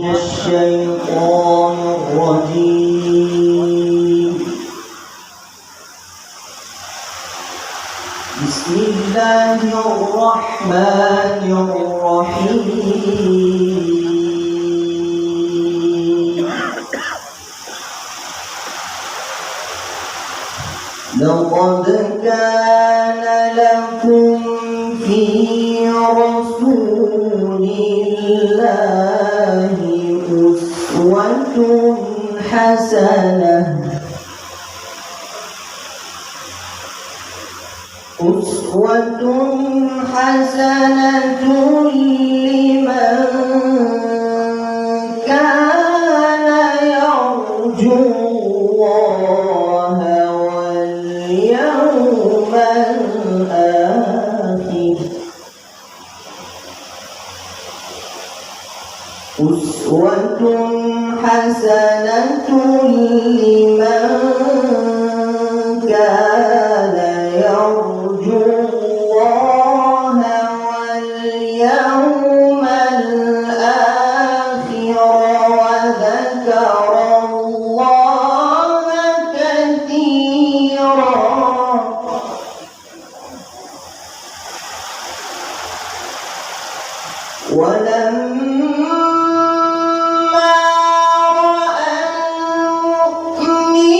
الشيطان الرجيم. بسم الله الرحمن الرحيم. لقد كان لكم في رسول الله أسوة حسنة لمن كان يرجو الله واليوم الآخر. أسوة حسنة لمن كان يرجو الله واليوم الآخر وذكر الله كثيرا. ولما رأى المؤمنون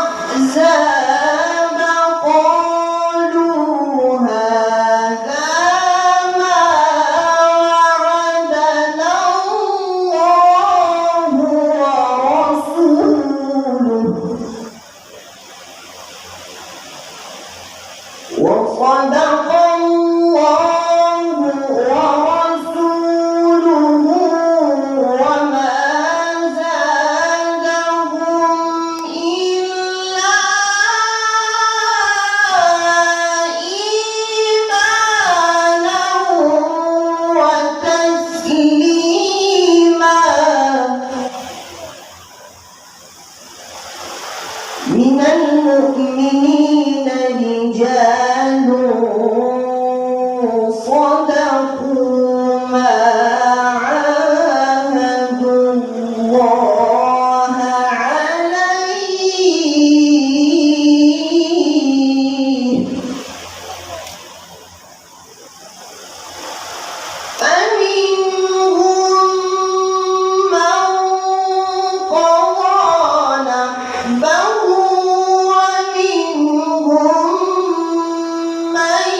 الأحزاب قالوا هذا ما وعدنا الله ورسوله وصدق الله ورسوله وما زادهم إلا إيمانا وتسليما. من المؤمنين رجال صدقوا ما عاهدوا الله عليه فمنهم من قضى نحبه ومنهم من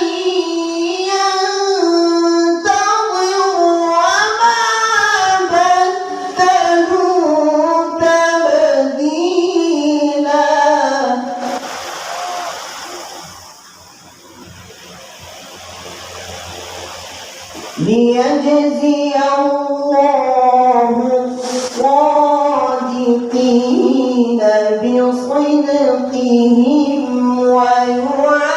ينتظر وما بدلوا تبديلا. ليجزي الله الصادقين بصدقهم ويعذب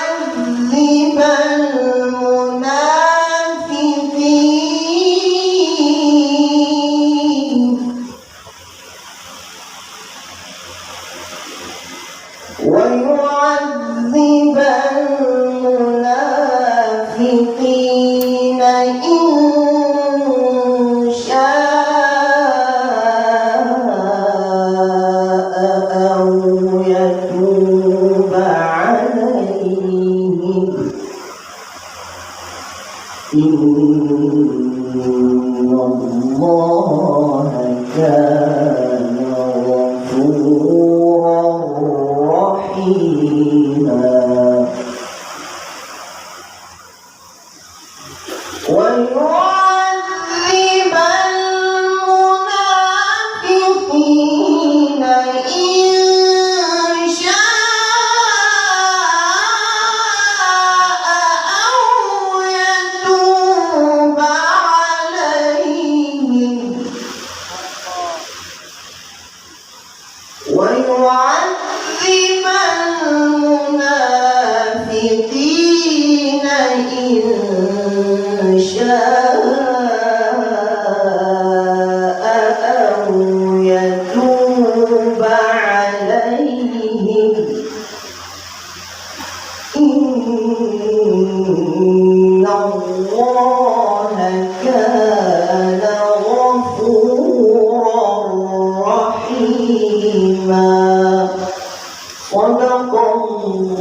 المنافقين إن شاء أو يتوب عليهم إن الله كان غفورا رحيما. ويعذب المنافقين إن شاء أو يتوب عليهم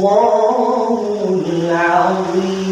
الله العظيم.